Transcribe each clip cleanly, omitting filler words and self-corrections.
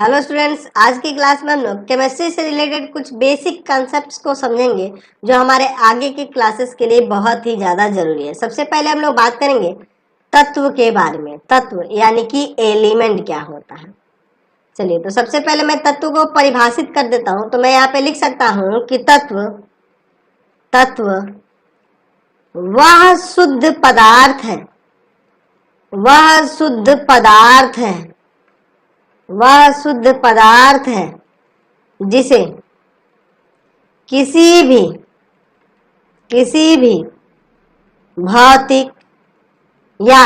Hello students, आज की class में हम लोग केमिस्ट्री से रिलेटेड कुछ बेसिक कॉन्सेप्ट्स को समझेंगे जो हमारे आगे की क्लासेस के लिए बहुत ही ज़्यादा जरूरी है। सबसे पहले हम लोग बात करेंगे तत्व के बारे में। तत्व यानी कि एलिमेंट क्या होता है। चलिए, तो सबसे पहले मैं तत्व को परिभाषित कर देता हूं। तो मैं यहाँ पे लिख सकता हूं कि तत्व तत्व वह शुद्ध पदार्थ है, वह शुद्ध पदार्थ है, वह शुद्ध पदार्थ है जिसे किसी भी भौतिक या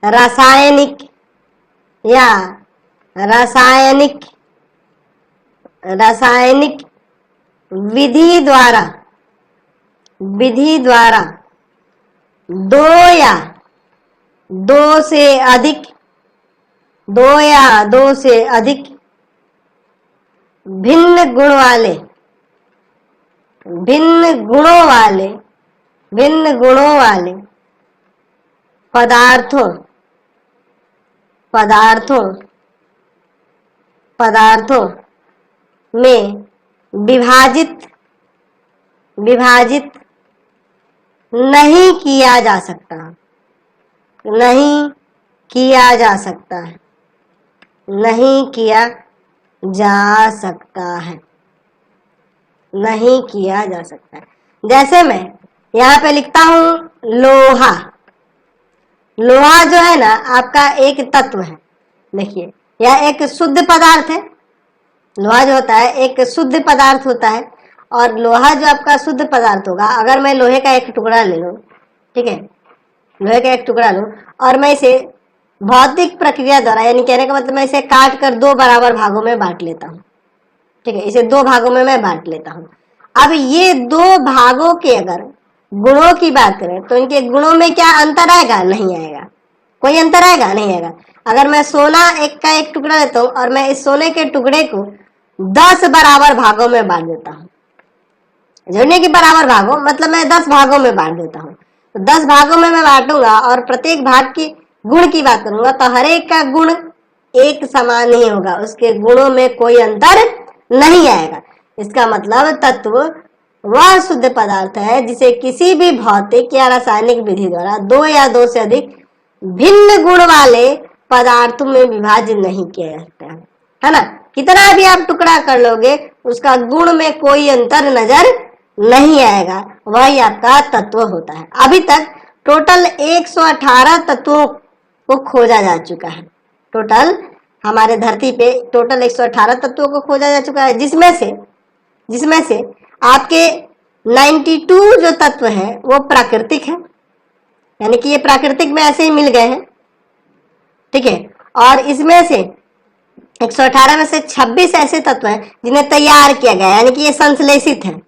रासायनिक या रासायनिक रासायनिक विधि द्वारा दो या दो से अधिक भिन्न गुणों वाले पदार्थों में विभाजित नहीं किया जा सकता है, नहीं किया जा सकता है। जैसे मैं यहाँ पे लिखता हूं लोहा। लोहा जो है ना आपका एक तत्व है। देखिए, यह एक शुद्ध पदार्थ है। लोहा जो होता है एक शुद्ध पदार्थ होता है। और लोहा जो आपका शुद्ध पदार्थ होगा, अगर मैं लोहे का एक टुकड़ा ले लूं, ठीक है, लोहे का एक टुकड़ा लूं और मैं इसे भौतिक प्रक्रिया द्वारा, यानी कहने का मतलब मैं इसे काट कर दो बराबर भागों में बांट लेता हूँ। ठीक है, इसे दो भागों में मैं बांट लेता हूँ। अब ये दो भागों के अगर गुणों की बात करें तो इनके गुणों में क्या अंतर आएगा? नहीं आएगा। कोई अंतर आएगा? नहीं आएगा। अगर मैं सोना का एक टुकड़ा लेता हूँ और मैं इस सोने के टुकड़े को 10 बराबर भागों में बांट देता हूँ, जोड़ने के बराबर भागों मतलब मैं 10 भागों में बांट देता हूँ, तो 10 भागों में मैं बांटूंगा और प्रत्येक भाग की गुण की बात करूंगा तो हर एक का गुण एक समान नहीं होगा, उसके गुणों में कोई अंतर नहीं आएगा। इसका मतलब तत्व वह शुद्ध पदार्थ है जिसे किसी भी भौतिक या रासायनिक विधि द्वारा दो या दो से अधिक भिन्न गुण वाले पदार्थों में विभाजित नहीं किया जाता है ना। कितना भी आप टुकड़ा कर लोगे उसका गुण में कोई अंतर नजर नहीं आएगा, वही आपका तत्व होता है। अभी तक टोटल 118 तत्वों को खोजा जा चुका है। टोटल हमारे धरती पे टोटल 118 तत्वों को खोजा जा चुका है, जिसमें से आपके 92 जो तत्व हैं वो प्राकृतिक है, यानी कि ये प्राकृतिक में ऐसे ही मिल गए हैं। ठीक है, और इसमें से 118 में से 26 ऐसे तत्व हैं जिन्हें तैयार किया गया, यानी कि ये संश्लेषित है।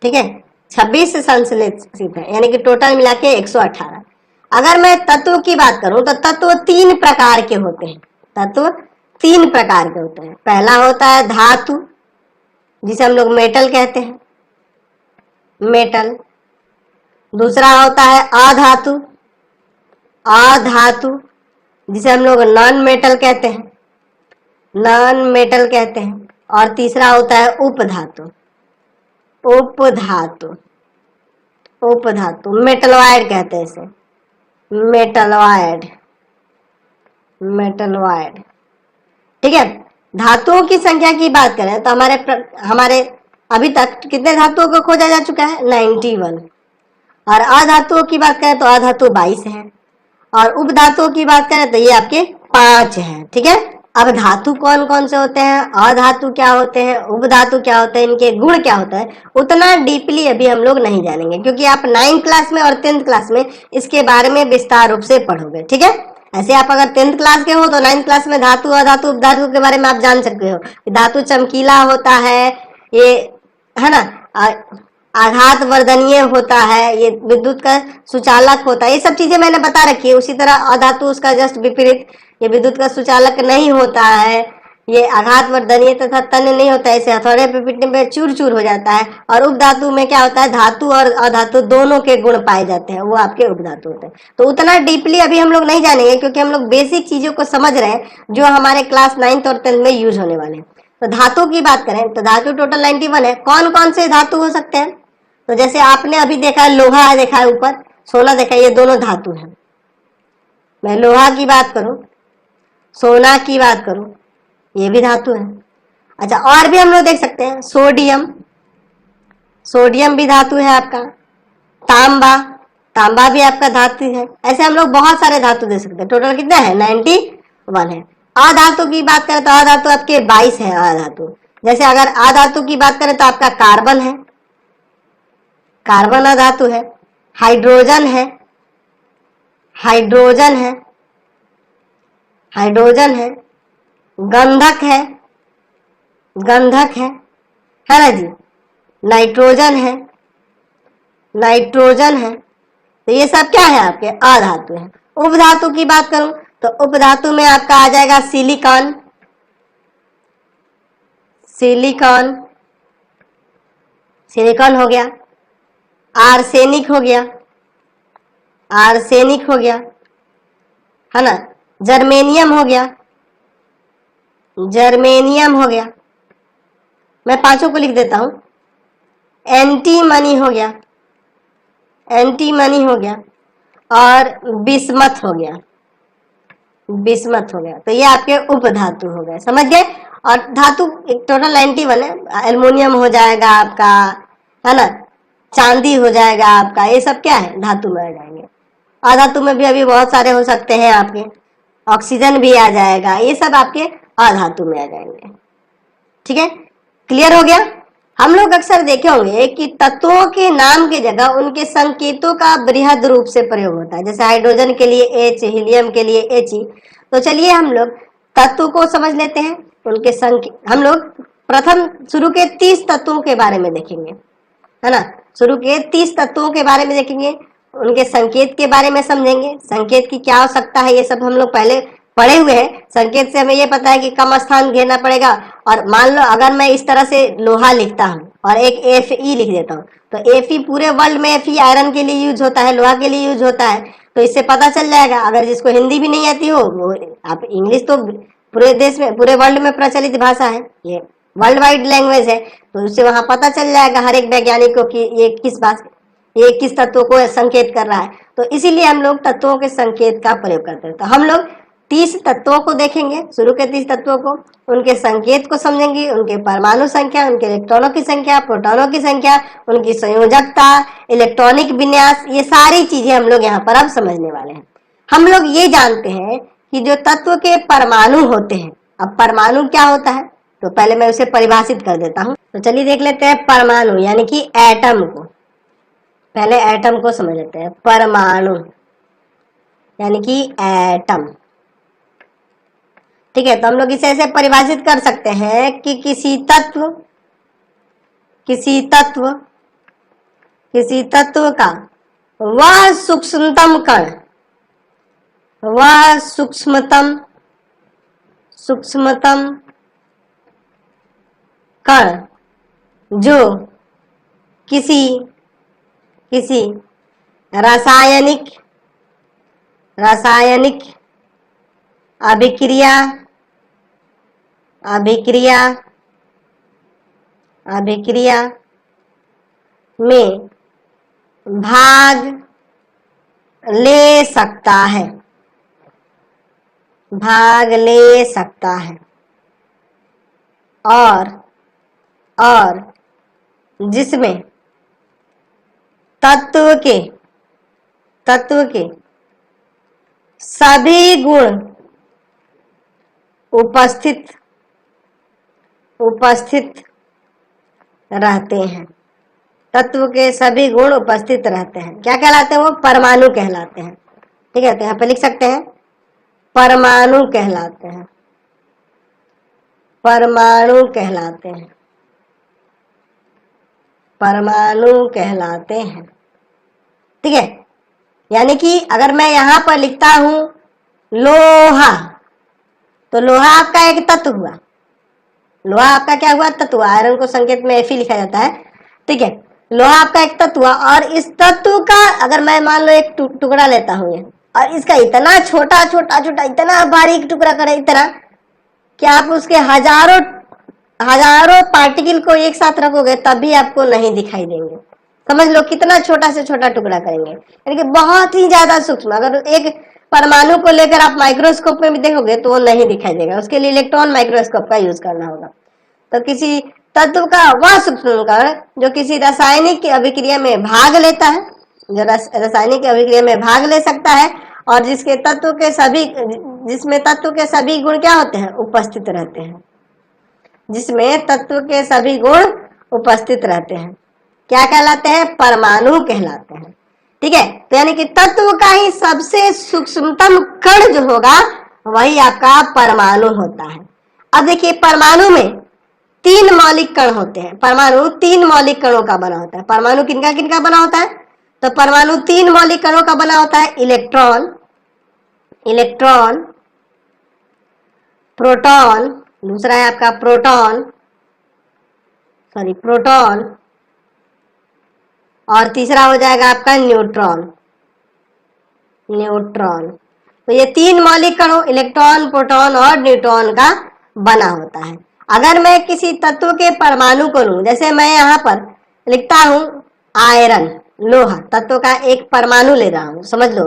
ठीक है, 26 संश्लेषित है, यानी कि टोटल मिला के 118। अगर मैं तत्व की बात करूं तो तत्व 3 प्रकार के होते हैं। पहला होता है धातु, जिसे हम लोग मेटल कहते हैं, मेटल। दूसरा होता है अधातु, जिसे हम लोग नॉन मेटल कहते हैं। और तीसरा होता है उपधातु, मेटलॉइड कहते हैं इसे, मेटलॉइड। ठीक है, धातुओं की संख्या की बात करें तो हमारे अभी तक कितने धातुओं को खोजा जा चुका है? 91। और अधातुओं की बात करें तो अधातु 22 है, और उपधातुओं की बात करें तो ये आपके 5 हैं। ठीक है, अब धातु कौन कौन से होते हैं, अधातु क्या होते हैं, उपधातु क्या होते हैं, इनके गुण क्या होता है, उतना डीपली अभी हम लोग नहीं जानेंगे, क्योंकि आप 9th क्लास में और 10th क्लास में इसके बारे में विस्तार रूप से पढ़ोगे। ठीक है, ऐसे आप अगर 10th क्लास के हो तो 9th क्लास में धातु, अधातु, उपधातु के बारे में आप जान सकते हो। धातु चमकीला होता है, ये है ना, आघात वर्धनीय होता है, ये विद्युत का सुचालक होता है, ये सब चीजें मैंने बता रखी है। उसी तरह अधातु उसका जस्ट विपरीत, ये विद्युत का सुचालक नहीं होता है, ये आघात वर्धनीय तथा तन्य नहीं होता है, इसे हथौड़े पे पीटने पे चूर चूर हो जाता है। और उपधातु में क्या होता है, धातु और अधातु दोनों के गुण पाए जाते हैं, वो आपके उपधातु होते हैं। तो उतना डीपली अभी हम लोग नहीं जानेंगे, क्योंकि हम लोग बेसिक चीजों को समझ रहे हैं जो हमारे क्लास 9th और 10th में यूज होने वाले हैं। तो धातु की बात करें तो धातु टोटल 91 है। कौन कौन से धातु हो सकते हैं, तो जैसे आपने अभी देखा है लोहा देखा है ऊपर, सोना देखा है, ये दोनों धातु है। मैं लोहा की बात करूं, सोना की बात करूं, ये भी धातु है। अच्छा, और भी हम लोग देख सकते हैं सोडियम, सोडियम भी धातु है आपका। तांबा, तांबा भी आपका धातु है। ऐसे हम लोग बहुत सारे धातु दे सकते हैं। टोटल कितना है, 91 है। अधातु की बात करें तो अधातु आपके 22 है अधातु। जैसे अगर अधातु की बात करें तो आपका कार्बन है, कार्बन अधातु है। हाइड्रोजन है, हाइड्रोजन है, हाइड्रोजन है। गंधक है, गंधक है ना जी। नाइट्रोजन है, नाइट्रोजन है। तो ये सब क्या है, आपके अधातु है। उपधातु की बात करूं तो उपधातु में आपका आ जाएगा सिलिकॉन, सिलिकॉन, सिलिकॉन हो गया। आर्सेनिक हो गया, आर्सेनिक हो गया, है ना। जर्मेनियम हो गया, जर्मेनियम हो गया। मैं पांचों को लिख देता हूं। एंटीमनी हो गया, एंटीमनी हो गया। और बिस्मथ हो गया, बिस्मथ हो गया। तो ये आपके उपधातु हो गए, समझ गए। और धातु टोटल 91 है। एल्युमिनियम हो जाएगा आपका, है ना। चांदी हो जाएगा आपका, ये सब क्या है, धातु में आ जाएंगे। अधातु में भी अभी बहुत सारे हो सकते हैं आपके। ऑक्सीजन भी आ जाएगा, ये सब आपके अधातु में आ जाएंगे। ठीक है, क्लियर हो गया। हम लोग अक्सर देखे होंगे कि तत्वों के नाम की जगह उनके संकेतों का बृहद रूप से प्रयोग होता है। जैसे हाइड्रोजन के लिए H, हीलियम के लिए He। तो चलिए हम लोग तत्व को समझ लेते हैं, उनके संकेत। हम लोग प्रथम शुरू के 30 तत्वों के बारे में देखेंगे, है ना। शुरू के 30 तत्वों के बारे में देखेंगे, उनके संकेत के बारे में समझेंगे। संकेत की क्या आवश्यकता है, ये सब हम लोग पहले पढ़े हुए हैं। संकेत से हमें ये पता है कि कम स्थान घेरना पड़ेगा। और मान लो अगर मैं इस तरह से लोहा लिखता हूँ और एक Fe लिख देता हूँ, तो Fe पूरे वर्ल्ड में Fe आयरन के लिए यूज होता है, लोहा के लिए यूज होता है। तो इससे पता चल जाएगा। अगर जिसको हिंदी भी नहीं आती हो, वो आप इंग्लिश तो पूरे देश में, पूरे वर्ल्ड में प्रचलित भाषा है, ये वर्ल्ड वाइड लैंग्वेज है। तो उससे वहां पता चल जाएगा हर एक वैज्ञानिक को कि ये किस तत्वों को संकेत कर रहा है। तो इसीलिए हम लोग तत्वों के संकेत का प्रयोग करते हैं। तो हम लोग 30 तत्वों को देखेंगे, शुरू के 30 तत्वों को, उनके संकेत को समझेंगे, उनके परमाणु संख्या, उनके इलेक्ट्रॉनों की संख्या, प्रोटॉनों की संख्या, उनकी संयोजकता, इलेक्ट्रॉनिक विन्यास, ये सारी चीजें हम लोग यहाँ पर अब समझने वाले हैं। हम लोग ये जानते हैं कि जो तत्व के परमाणु होते हैं, अब परमाणु क्या होता है, तो पहले मैं उसे परिभाषित कर देता हूं। तो चलिए देख लेते हैं परमाणु यानी कि एटम को। पहले एटम को समझ लेते हैं। परमाणु यानी कि एटम, ठीक है। तो हम लोग इसे ऐसे परिभाषित कर सकते हैं कि किसी तत्व का वह सूक्ष्मतम कण, वह सूक्ष्मतम कण जो किसी रासायनिक अभिक्रिया में भाग ले सकता है, और जिसमें तत्व के सभी गुण उपस्थित रहते हैं। तत्व के सभी गुण उपस्थित रहते हैं। क्या कहलाते हैं वो? परमाणु कहलाते हैं। ठीक है, तो यहाँ पे लिख सकते हैं परमाणु कहलाते हैं, परमाणु कहलाते हैं, परमाणु कहलाते हैं। ठीक है, यानी कि अगर मैं यहां पर लिखता हूं लोहा, तो लोहा आपका एक तत्व हुआ। लोहा आपका क्या हुआ? तत्व। आयरन को संकेत में Fe लिखा जाता है, ठीक है। लोहा आपका एक तत्व हुआ, और इस तत्व का अगर मैं मान लो एक टुकड़ा लेता हूँ और इसका इतना छोटा छोटा छोटा इतना बारीक टुकड़ा करें, इतना कि आप उसके हजारों हजारों पार्टिकल को एक साथ रखोगे तब भी आपको नहीं दिखाई देंगे। समझ लो कितना छोटा से छोटा टुकड़ा करेंगे, यानी कि बहुत ही ज्यादा सूक्ष्म। अगर एक परमाणु को लेकर आप माइक्रोस्कोप में भी देखोगे तो वो नहीं दिखाई देगा, उसके लिए इलेक्ट्रॉन माइक्रोस्कोप का यूज करना होगा। तो किसी तत्व का वह सूक्ष्म कण जो किसी रासायनिक अभिक्रिया में भाग लेता है, जो रासायनिक अभिक्रिया में भाग ले सकता है, और जिसके तत्व के सभी जिसमें तत्व के सभी गुण क्या होते हैं? उपस्थित रहते हैं। जिसमें तत्व के सभी गुण उपस्थित रहते हैं, क्या कहलाते हैं? परमाणु कहलाते हैं, ठीक है। तो यानी कि तत्व का ही सबसे सूक्ष्मतम कण जो होगा वही आपका परमाणु होता है। अब देखिए, परमाणु में 3 मौलिक कण होते हैं। परमाणु 3 मौलिक कणों का बना होता है। परमाणु किनका किनका बना होता है? तो परमाणु 3 मौलिक कणों का बना होता है। इलेक्ट्रॉन, प्रोटॉन, दूसरा है आपका प्रोटॉन, और तीसरा हो जाएगा आपका न्यूट्रॉन। तो ये 3 मौलिक कणों इलेक्ट्रॉन, प्रोटॉन और न्यूट्रॉन का बना होता है। अगर मैं किसी तत्व के परमाणु को लूं, जैसे मैं यहाँ पर लिखता हूं आयरन, लोहा, तत्व का एक परमाणु ले रहा हूं, समझ लो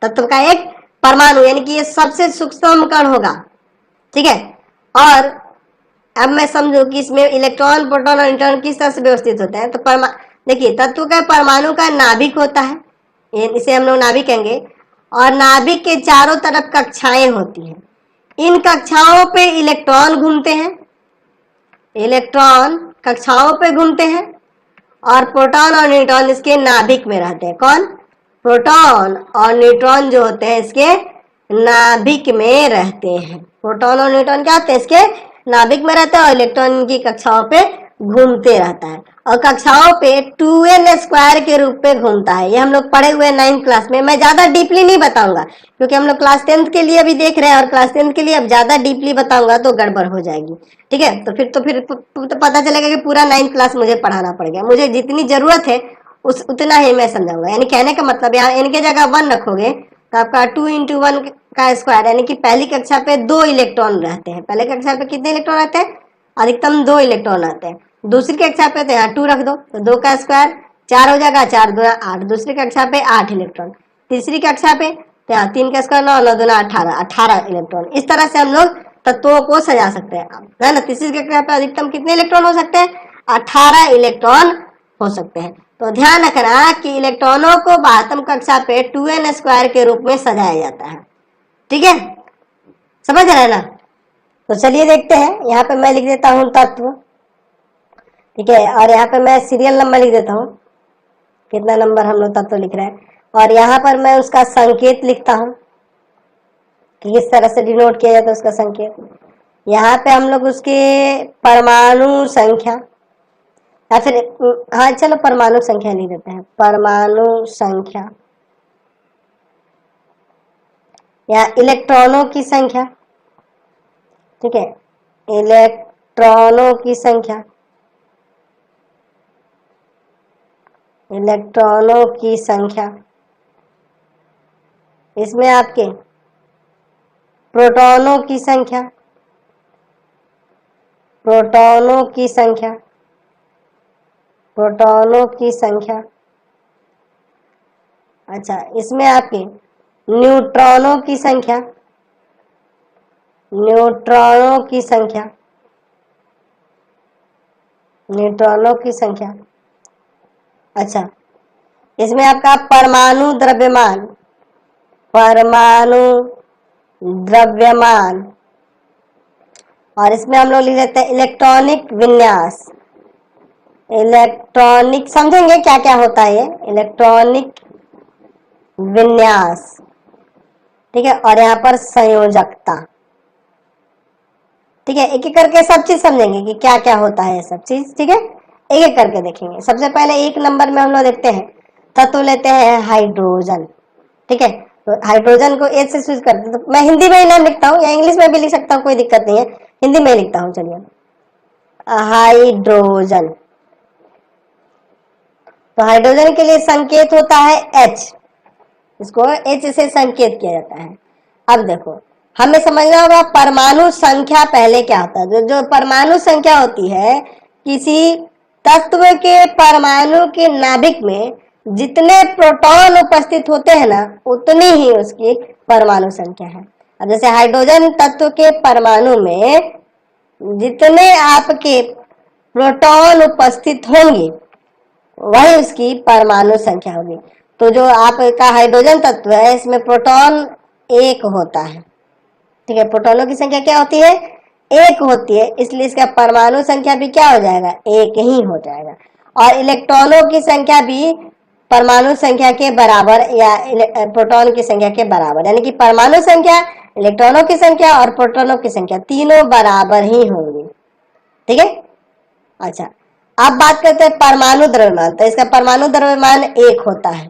तत्व का एक परमाणु, यानी कि ये सबसे सूक्ष्म कण होगा, ठीक है। और अब मैं समझू कि इसमें इलेक्ट्रॉन, प्रोटॉन और न्यूट्रॉन किस तरह से व्यवस्थित होते हैं। तो देखिए, तत्व का परमाणु का नाभिक होता है, इसे हम लोग नाभिक कहेंगे, और नाभिक के चारों तरफ कक्षाएं होती हैं। इन कक्षाओं पे इलेक्ट्रॉन घूमते हैं, इलेक्ट्रॉन कक्षाओं पे घूमते हैं, और प्रोटॉन और न्यूट्रॉन इसके नाभिक में रहते हैं। कौन? प्रोटॉन और न्यूट्रॉन जो होते हैं इसके नाभिक में रहते हैं। प्रोटॉन और न्यूट्रॉन क्या होते हैं? इसके नाभिक में रहता है, और इलेक्ट्रॉन की कक्षाओं पे घूमते रहता है, और कक्षाओं पे 2n² के रूप में घूमता है। ये हम लोग पढ़े हुए 9th क्लास में। मैं ज्यादा डीपली नहीं बताऊंगा क्योंकि हम लोग क्लास 10th के लिए अभी देख रहे हैं, और क्लास 10th के लिए अब ज्यादा डीपली बताऊंगा तो गड़बड़ हो जाएगी, ठीक है। तो फिर पता चलेगा कि पूरा 9th क्लास मुझे पढ़ाना पड़ गया। मुझे जितनी जरूरत है उतना ही मैं समझाऊंगा। यानी कहने का मतलब, यहाँ n के जगह 1 रखोगे तो आपका 2 × 1 का स्क्वायर, यानी कि पहली कक्षा पे 2 इलेक्ट्रॉन रहते हैं। पहले कक्षा पे कितने इलेक्ट्रॉन रहते हैं? अधिकतम 2 इलेक्ट्रॉन आते हैं। दूसरी कक्षा पे तो यहाँ 2 रख दो, तो 2 का स्क्वायर 4 हो जाएगा, 4 दूना 8। दूसरी कक्षा पे 8 इलेक्ट्रॉन। तीसरी कक्षा पे तो यहाँ 3 का स्क्वायर 9, 9 दूना 18, 18 इलेक्ट्रॉन। इस तरह से हम लोग तत्वों को सजा सकते हैं, है ना। तीसरी कक्षा पे अधिकतम कितने इलेक्ट्रॉन हो सकते हैं? 18 इलेक्ट्रॉन हो सकते हैं। तो ध्यान रखना कि इलेक्ट्रॉनों को 12वीं कक्षा पे 2n² के रूप में सजाया जाता है, ठीक है, समझ रहे हैं ना। तो चलिए देखते हैं, यहाँ पे मैं लिख देता हूँ तत्व, ठीक है, और यहाँ पे मैं सीरियल नंबर लिख देता हूँ, कितना नंबर हम लोग तत्व लिख रहे हैं, और यहाँ पर मैं उसका संकेत लिखता हूँ कि किस तरह से डिनोट किया जाता है उसका संकेत। यहाँ पे हम लोग उसके परमाणु संख्या, या फिर हाँ चलो परमाणु संख्या लिख देते हैं, परमाणु संख्या, या इलेक्ट्रॉनों की संख्या, ठीक है, इलेक्ट्रॉनों की संख्या, इलेक्ट्रॉनों की संख्या। इसमें आपके प्रोटॉनों की संख्या, प्रोटॉनों की संख्या, प्रोटॉनों की संख्या। अच्छा, इसमें आपके न्यूट्रॉनों की संख्या, न्यूट्रॉनों की संख्या, न्यूट्रॉनों की संख्या। अच्छा, इसमें आपका परमाणु द्रव्यमान, परमाणु द्रव्यमान, और इसमें हम लोग लिख देते हैं इलेक्ट्रॉनिक विन्यास, इलेक्ट्रॉनिक, समझेंगे क्या क्या होता है ये इलेक्ट्रॉनिक विन्यास, ठीक है, और यहाँ पर संयोजकता, ठीक है। एक एक करके सब चीज समझेंगे कि क्या क्या होता है सब चीज, ठीक है, एक एक करके देखेंगे। सबसे पहले 1 नंबर में हम लोग देखते हैं तत्व लेते हैं हाइड्रोजन, ठीक है। तो हाइड्रोजन को H से स्विच करते हैं, तो मैं हिंदी में ही नाम लिखता हूँ या इंग्लिश में भी लिख सकता हूँ, कोई दिक्कत नहीं है, हिंदी में ही लिखता हूँ। चलिए, हाइड्रोजन। तो हाइड्रोजन के लिए संकेत होता है H, इसको H से संकेत किया जाता है। अब देखो हमें समझना होगा परमाणु संख्या पहले क्या होता है। जो परमाणु संख्या होती है, किसी तत्व के परमाणु के नाभिक में जितने प्रोटॉन उपस्थित होते हैं ना, उतनी ही उसकी परमाणु संख्या है। अब जैसे हाइड्रोजन तत्व के परमाणु में जितने आपके प्रोटॉन उपस्थित होंगे वही उसकी परमाणु संख्या होगी। तो जो आपका हाइड्रोजन तत्व है, इसमें प्रोटॉन 1 होता है, ठीक है। प्रोटॉनों की संख्या क्या होती है? 1 होती है, इसलिए इसका परमाणु संख्या भी क्या हो जाएगा? 1 ही हो जाएगा। और इलेक्ट्रॉनों की संख्या भी परमाणु संख्या के बराबर या प्रोटॉन की संख्या के बराबर, यानी कि परमाणु संख्या, इलेक्ट्रॉनों की संख्या और प्रोटॉनों की संख्या तीनों बराबर ही होंगी, ठीक है। अच्छा, अब बात करते हैं परमाणु द्रव्यमान। तो इसका परमाणु द्रव्यमान 1 होता है।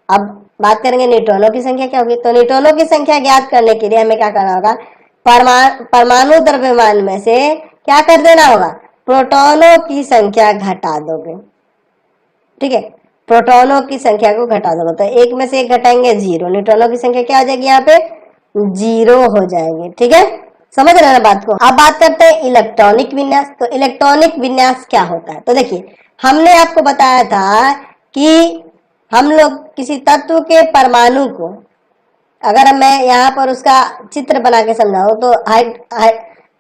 अब बात करेंगे न्यूट्रॉनों की संख्या क्या होगी। तो न्यूट्रॉनों की संख्या ज्ञात करने के लिए हमें क्या करना होगा? परमाणु द्रव्यमान में से क्या कर देना होगा? प्रोटॉनों की संख्या घटा दोगे, ठीक है। प्रोटॉनों की संख्या को घटा दोगे तो 1 में से 1 घटाएंगे 0, न्यूट्रॉनों की संख्या क्या हो जाएगी? यहाँ पे 0 हो जाएगी, ठीक है। समझ रहे हैं ना बात को। अब बात करते हैं इलेक्ट्रॉनिक विन्यास। तो इलेक्ट्रॉनिक विन्यास क्या होता है? तो देखिए हमने आपको बताया था कि हम लोग किसी तत्व के परमाणु को, अगर मैं यहाँ पर उसका चित्र बना के समझाऊं तो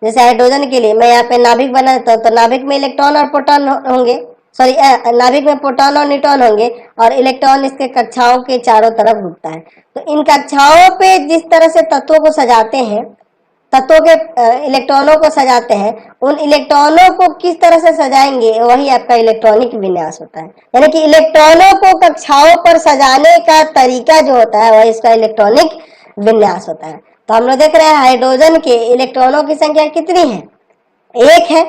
जैसे हाइड्रोजन के लिए मैं यहाँ पे नाभिक बनाता हूँ, तो नाभिक में इलेक्ट्रॉन और प्रोटॉन होंगे, सॉरी नाभिक में प्रोटॉन और न्यूट्रॉन होंगे और इलेक्ट्रॉन इसके कक्षाओं के चारों तरफ घूमता है। तो इन कक्षाओं पे जिस तरह से तत्वों को सजाते हैं, तत्वों के इलेक्ट्रॉनों को सजाते हैं, उन इलेक्ट्रॉनों को किस तरह से सजाएंगे वही आपका इलेक्ट्रॉनिक विन्यास होता है। यानी कि इलेक्ट्रॉनों को कक्षाओं पर सजाने का तरीका जो होता है वही इसका इलेक्ट्रॉनिक विन्यास होता है। तो हम लोग देख रहे हैं हाइड्रोजन के इलेक्ट्रॉनों की संख्या कितनी है? 1 है।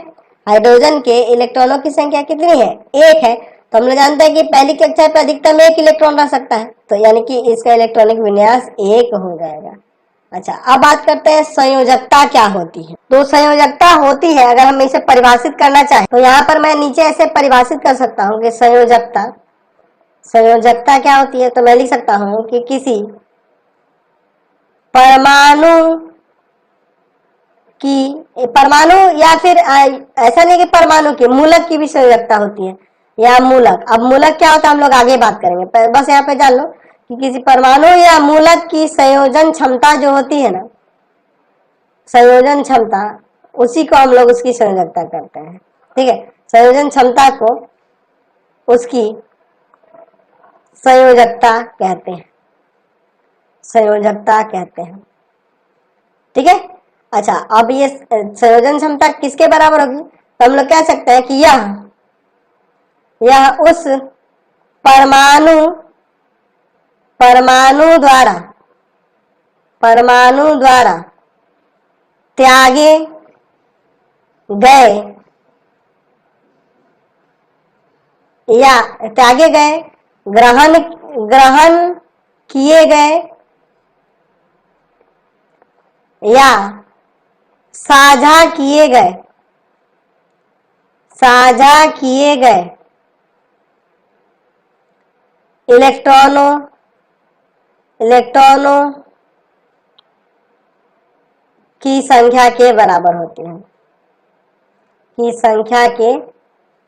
हाइड्रोजन के इलेक्ट्रॉनों की संख्या कितनी है? 1 है। तो हम लोग जानते हैं कि पहली कक्षा पर अधिकतम 1 इलेक्ट्रॉन रह सकता है, तो यानी कि इसका इलेक्ट्रॉनिक विन्यास 1 हो जाएगा। अच्छा, अब बात करते हैं संयोजकता क्या होती है। तो संयोजकता होती है, अगर हम इसे परिभाषित करना चाहें तो यहाँ पर मैं नीचे ऐसे परिभाषित कर सकता हूँ कि संयोजकता क्या होती है। तो मैं लिख सकता हूँ कि किसी परमाणु या फिर ऐसा नहीं कि परमाणु की, मूलक की भी संयोजकता होती है, या मूलक। अब मूलक क्या होता है हम लोग आगे बात करेंगे, बस यहाँ पे जान लो कि किसी परमाणु या मूलक की संयोजन क्षमता जो होती है ना, संयोजन क्षमता, उसी को हम लोग उसकी संयोजकता करते हैं, ठीक है। संयोजन क्षमता को उसकी संयोजकता कहते हैं, संयोजकता कहते हैं, ठीक है। अच्छा, अब ये संयोजन क्षमता किसके बराबर होगी? तो हम लोग कह सकते हैं कि यह उस परमाणु द्वारा त्यागे गए ग्रहण किए गए या साझा किए गए इलेक्ट्रॉनों की संख्या के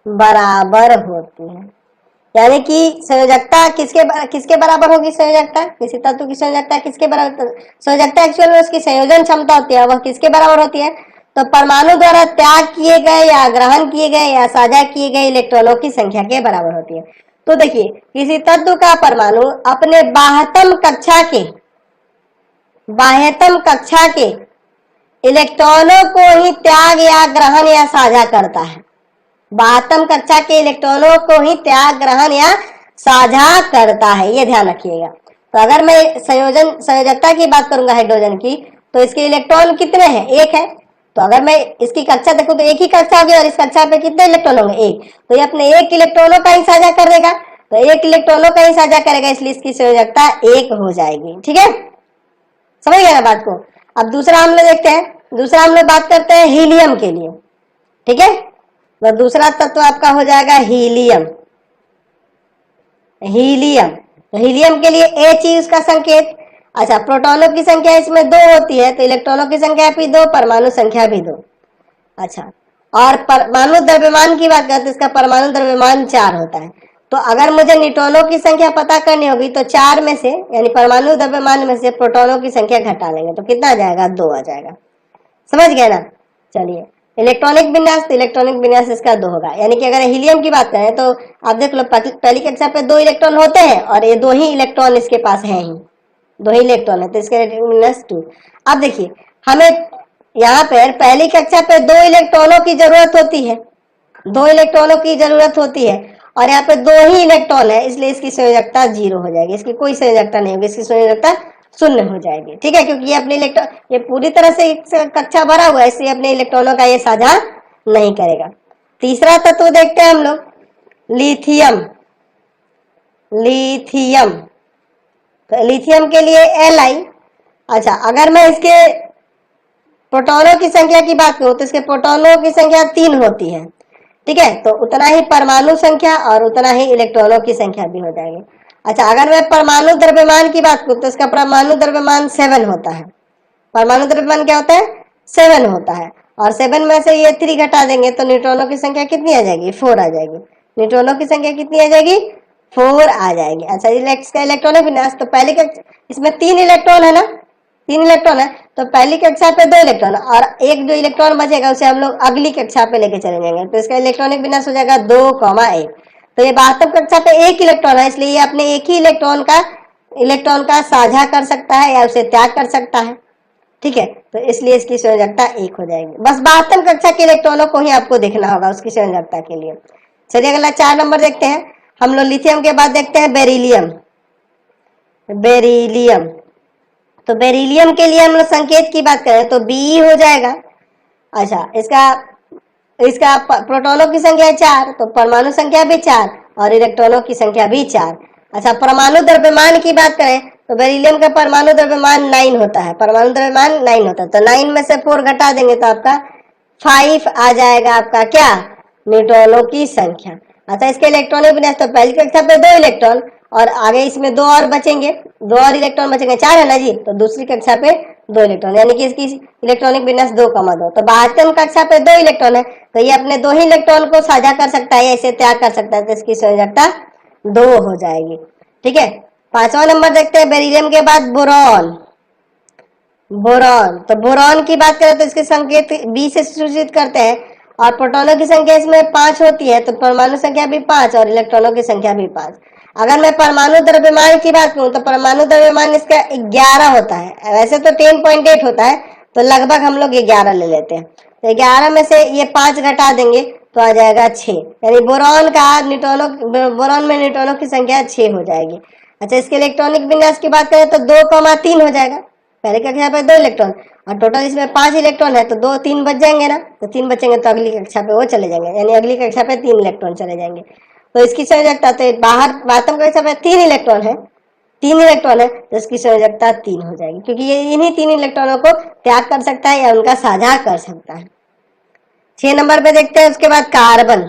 बराबर होती है, यानी कि संयोजकता किसके बराबर होगी? संयोजकता किसी तत्व की संयोजकता किसके बराबर? संयोजकता एक्चुअल में उसकी संयोजन क्षमता होती है, वह किसके बराबर होती है? तो परमाणु द्वारा त्याग किए गए या ग्रहण किए गए या साझा किए गए इलेक्ट्रॉनों की संख्या के बराबर होती है। तो देखिए किसी तत्व का परमाणु अपने बाह्यतम कक्षा के इलेक्ट्रॉनों को ही त्याग या ग्रहण या साझा करता है। बाह्यतम कक्षा के इलेक्ट्रॉनों को ही त्याग, ग्रहण या साझा करता है, ये ध्यान रखिएगा। तो अगर मैं संयोजकता की बात करूंगा हाइड्रोजन की, तो इसके इलेक्ट्रॉन कितने हैं? 1 है। तो अगर मैं इसकी कक्षा देखूं तो 1 ही कक्षा होगी और इस कक्षा पे कितने इलेक्ट्रॉन होंगे? 1। तो ये अपने 1 इलेक्ट्रॉनों का ही साझा कर देगा, तो 1 इलेक्ट्रॉनों का ही साझा करेगा, इसलिए इसकी संयोजकता 1 हो जाएगी, ठीक है। समझ गए ना बात को। अब दूसरा हम लोग देखते हैं, दूसरा हम लोग बात करते हैं हीलियम के लिए, ठीक है। तो दूसरा तत्व आपका हो जाएगा हीलियम। हीलियम, तो हीलियम के लिए H ही उसका संकेत। अच्छा, प्रोटॉनों की संख्या इसमें 2 होती है, तो इलेक्ट्रॉनों की संख्या भी 2, परमाणु संख्या भी 2। अच्छा, और परमाणु द्रव्यमान की बात करें तो इसका परमाणु द्रव्यमान 4 होता है। तो अगर मुझे न्यूट्रॉनों की संख्या पता करनी होगी तो 4 में से यानी परमाणु द्रव्यमान में से प्रोटॉनों की संख्या घटा लेंगे तो कितना आ जाएगा, 2 आ जाएगा। समझ गए ना। चलिए, इलेक्ट्रॉनिक विन्यास, तो इलेक्ट्रॉनिक विन्यास इसका 2 होगा। यानी कि अगर हीलियम की बात करें तो आप देख लो पहली कक्षा पे 2 इलेक्ट्रॉन होते हैं और ये 2 ही इलेक्ट्रॉन इसके पास है ही, 2 ही इलेक्ट्रॉन है, तो इसका विन्यास 2। अब देखिए, हमें यहाँ पर पहली कक्षा पे 2 इलेक्ट्रॉनों की जरूरत होती है, 2 इलेक्ट्रॉनों की जरूरत होती है, और यहाँ पे 2 ही इलेक्ट्रॉन है, इसलिए इसकी संयोजकता 0 हो जाएगी, इसकी कोई संयोजकता नहीं होगी, इसकी संयोजकता 0 हो जाएगी। ठीक है, क्योंकि ये अपने इलेक्ट्रॉन, ये पूरी तरह से कक्षा भरा हुआ है, इसलिए अपने इलेक्ट्रॉनों का ये साझा नहीं करेगा। तीसरा तत्व देखते हैं हम लोग, लिथियम। लिथियम, तो लिथियम के लिए Li। अच्छा, अगर मैं इसके प्रोटॉनों की संख्या की बात करूं तो इसके प्रोटॉनों की संख्या 3 होती है। ठीक है, तो उतना ही परमाणु संख्या और उतना ही इलेक्ट्रॉनों की संख्या भी हो जाएगी। अच्छा, अगर मैं परमाणु द्रव्यमान की बात करूं तो इसका परमाणु द्रव्यमान 7 होता है। परमाणु द्रव्यमान क्या होता है, 7 होता है, और 7 में से ये 3 घटा देंगे तो न्यूट्रॉनों की संख्या कितनी आ जाएगी, 4 आ जाएगी। न्यूट्रॉनों की संख्या कितनी आ जाएगी, 4 आ जाएगी। अच्छा, इसका इलेक्ट्रॉनिक विन्यास, तो पहले का इसमें 3 इलेक्ट्रॉन है ना, 3 इलेक्ट्रॉन है, तो पहली कक्षा पे 2 इलेक्ट्रॉन और एक जो इलेक्ट्रॉन बचेगा उसे हम लोग अगली कक्षा पे लेके चले जाएंगे, तो इसका इलेक्ट्रॉनिक विन्यास हो जाएगा 2,1। तो ये वास्तव कक्षा पे 1 इलेक्ट्रॉन है, इसलिए ये अपने एक ही इलेक्ट्रॉन का साझा कर सकता है या उसे त्याग कर सकता है। ठीक है, तो इसलिए इसकी संयोजकता 1 हो जाएगी। बस 72 कक्षा के इलेक्ट्रॉनों को ही आपको देखना होगा उसकी संयोजकता के लिए। चलिए अगला 4 नंबर देखते हैं हम लोग। लिथियम के बाद देखते हैं बेरिलियम। बेरिलियम, तो बेरिलियम के लिए हम लोग संकेत की बात करें तो Be हो जाएगा। अच्छा, इसका प्रोटॉनों की संख्या 4, तो परमाणु संख्या भी 4 और इलेक्ट्रॉनों की संख्या भी 4। अच्छा, परमाणु द्रव्यमान की बात करें तो बेरिलियम का परमाणु द्रव्यमान 9 होता है, परमाणु द्रव्यमान 9 होता है, तो 9 में से 4 घटा देंगे तो आपका 5 आ जाएगा, आपका क्या, न्यूट्रॉनों की संख्या। अच्छा, इसके इलेक्ट्रॉनिक विन्यास, तो पहली कक्षा पे 2 इलेक्ट्रॉन और आगे इसमें 2 और बचेंगे, 2 और इलेक्ट्रॉन बचेंगे, 4 है ना जी, तो दूसरी कक्षा पे 2 इलेक्ट्रॉन, यानी कि इसकी इलेक्ट्रॉनिक विन्यास 2,2। तो 72 कक्षा पे 2 इलेक्ट्रॉन है, तो ये अपने 2 ही इलेक्ट्रॉन को साझा कर सकता है या इसे त्याग कर सकता है, तो इसकी संयोजकता 2 हो जाएगी। ठीक है, 5वां नंबर देखते हैं बेरिलियम के बाद बोरॉन। बोरॉन, तो बोरॉन की बात करें तो इसके संकेत B से सूचित करते हैं और प्रोटॉनों की संख्या इसमें 5 होती है, तो परमाणु संख्या भी 5 और इलेक्ट्रॉनों की संख्या भी 5। अगर मैं परमाणु द्रव्यमान की बात करूं तो परमाणु द्रव्यमान इसका 11 होता है, वैसे तो 10.8 होता है, तो लगभग हम लोग 11 ले लेते हैं, तो 11 में से ये 5 घटा देंगे तो आ जाएगा 6, यानी बोरॉन में न्यूट्रॉनों की संख्या 6 हो जाएगी। अच्छा, इसके इलेक्ट्रॉनिक विन्यास की बात करें तो 2,3 हो जाएगा, पहले कक्षा पे 2 इलेक्ट्रॉन और टोटल इसमें 5 इलेक्ट्रॉन है, तो 2 3 बच जाएंगे ना, तो 3 बचेंगे तो अगली कक्षा पे वो चले जाएंगे, यानी अगली कक्षा पे 3 इलेक्ट्रॉन चले जाएंगे। तो इसकी संयोजकता, तो बाहर वास्तव कक्षा पे 3 इलेक्ट्रॉन है, 3 इलेक्ट्रॉन है, तो इसकी संयोजकता 3 हो जाएगी, क्योंकि ये इन्हीं 3 इलेक्ट्रॉनों को त्याग कर सकता है या उनका साझा कर सकता है। 6 नंबर पे देखते हैं उसके बाद कार्बन।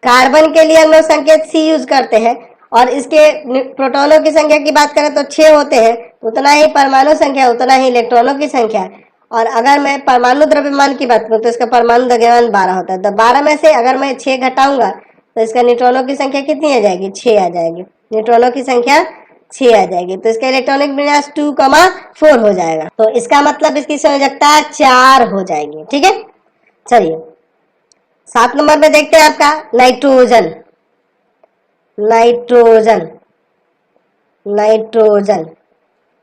कार्बन के लिए हम लोग संकेत C यूज करते हैं और इसके प्रोटॉनों की संख्या की बात करें तो 6 होते हैं, उतना ही परमाणु संख्या उतना ही इलेक्ट्रॉनों की संख्या। और अगर मैं परमाणु द्रव्यमान की बात करूं तो इसका परमाणु द्रव्यमान 12 होता है, तो 12 में से अगर मैं 6 घटाऊंगा तो इसका न्यूट्रॉनों की संख्या कितनी आ जाएगी, 6 आ जाएगी, न्यूट्रॉनों की संख्या 6 आ जाएगी, तो इसका इलेक्ट्रॉनिक विन्यास 2,4 हो जाएगा, तो इसका मतलब इसकी संयोजकता 4 हो जाएगी। ठीक है, चलिए 7 नंबर में देखते हैं आपका नाइट्रोजन। नाइट्रोजन, नाइट्रोजन,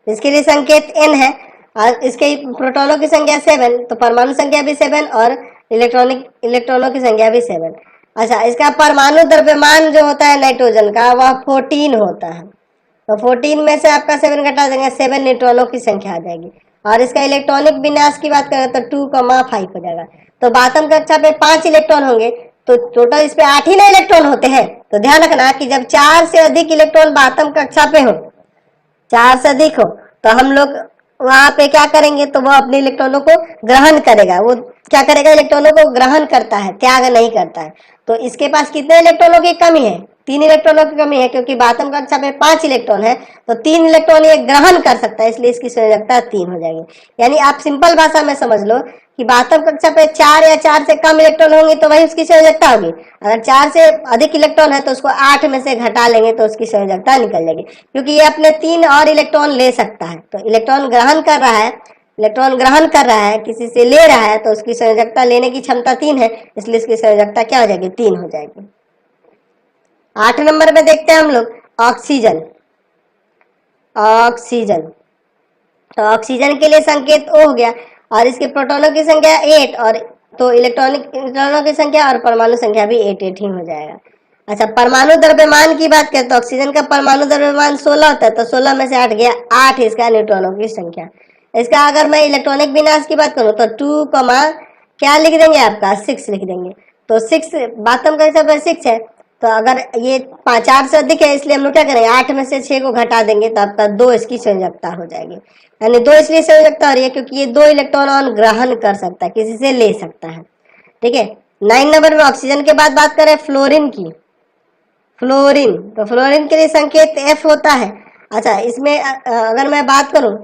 इसके लिए संकेत N है और इसके प्रोटॉनों की संख्या 7, तो परमाणु संख्या भी 7 और इलेक्ट्रॉनों की संख्या भी 7। अच्छा, इसका परमाणु द्रव्यमान जो होता है नाइट्रोजन का वह 14 होता है, तो 14 में से आपका 7 घटा देंगे, 7 न्यूट्रॉनों की संख्या आ जाएगी। और इसका इलेक्ट्रॉनिक विन्यास की बात करें तो 2,5 हो जाएगा, तो बातम कक्षा पे 5 इलेक्ट्रॉन होंगे, तो टोटल इस पे 8 ही ना इलेक्ट्रॉन होते हैं। तो ध्यान रखना कि जब 4 से अधिक इलेक्ट्रॉन बातम कक्षा पे हो, 4 से अधिक हो, तो हम लोग वहां पे क्या करेंगे, तो वो अपने इलेक्ट्रॉनों को ग्रहण करेगा। वो क्या करेगा, इलेक्ट्रॉनों को ग्रहण करता है, त्याग नहीं करता है। तो इसके पास कितने इलेक्ट्रॉनों की कमी है, 3 इलेक्ट्रॉनों की कमी है, क्योंकि बातम कक्षा पे 5 इलेक्ट्रॉन है, तो 3 इलेक्ट्रॉन ये ग्रहण कर सकता है, इसलिए इसकी संयोजकता 3 हो जाएगी। यानी आप सिंपल भाषा में समझ लो कि बातम कक्षा पे 4 या 4 से कम इलेक्ट्रॉन होंगे तो वही उसकी संयोजकता होगी। अगर 4 से अधिक इलेक्ट्रॉन है तो उसको 8 में से घटा लेंगे तो उसकी संयोजकता निकल जाएगी, क्योंकि ये अपने 3 और इलेक्ट्रॉन ले सकता है। तो इलेक्ट्रॉन ग्रहण कर रहा है, इलेक्ट्रॉन ग्रहण कर रहा है, किसी से ले रहा है, तो उसकी संयोजकता लेने की क्षमता 3 है, इसलिए इसकी संयोजकता क्या हो जाएगी, 3 हो जाएगी। 8 नंबर में देखते हैं हम लोग ऑक्सीजन। ऑक्सीजन, तो ऑक्सीजन के लिए संकेत O हो गया, और इसके प्रोटॉनों की संख्या 8, और तो इलेक्ट्रॉनों की संख्या और परमाणु संख्या भी 8 ही हो जाएगा। अच्छा, परमाणु द्रव्यमान की बात करें तो ऑक्सीजन का परमाणु द्रव्यमान 16 होता है, तो 16 में से 8 गया, 8 इसका न्यूट्रॉनों की संख्या। इसका अगर मैं इलेक्ट्रॉनिक विन्यास की बात करूं तो 2 क्या लिख देंगे, आपका 6 लिख देंगे। तो 6 बातम का हिसाब से 6 है, तो अगर ये 4 से अधिक है, इसलिए हम लोग क्या करेंगे, 8 में से 6 को घटा देंगे, तो आपका 2 इसकी संयोजकता हो जाएगी। यानी 2 इसलिए संयोजकता हो रही है क्योंकि ये 2 इलेक्ट्रॉन ग्रहण कर सकता है, किसी से ले सकता है। ठीक है, 9 नंबर में ऑक्सीजन के बाद बात करें फ्लोरीन की। फ्लोरीन, तो फ्लोरीन के लिए संकेत F होता है। अच्छा, इसमें अगर मैं बात करूं,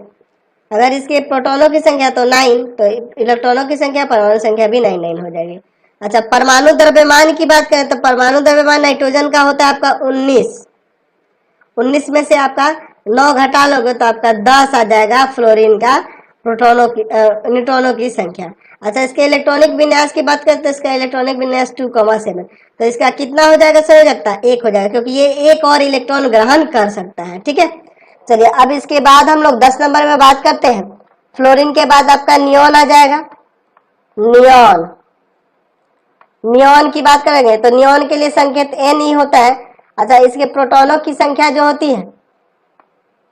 अगर इसके प्रोटॉनों की संख्या तो 9, तो इलेक्ट्रॉनों की संख्या, परमाणु संख्या भी 9 हो जाएगी। अच्छा, परमाणु द्रव्यमान की बात करें तो परमाणु द्रव्यमान नाइट्रोजन का होता है आपका 19। 19 में से आपका 9 घटा लोगे तो आपका 10 आ जाएगा फ्लोरीन का प्रोटॉनों की न्यूट्रॉनों की संख्या। अच्छा, इसके इलेक्ट्रॉनिक विन्यास की बात करें तो इसका इलेक्ट्रॉनिक विन्यास 2,7, तो इसका कितना हो जाएगा संयोजकता, 1 हो जाएगा, क्योंकि ये एक और इलेक्ट्रॉन ग्रहण कर सकता है। ठीक है, चलिए अब इसके बाद हम लोग 10 नंबर में बात करते हैं। फ्लोरीन के बाद आपका नियोन आ जाएगा। नियोन, नियोन की बात करेंगे तो नियोन के लिए संकेत Ne होता है। अच्छा, इसके प्रोटॉनों की संख्या जो होती है,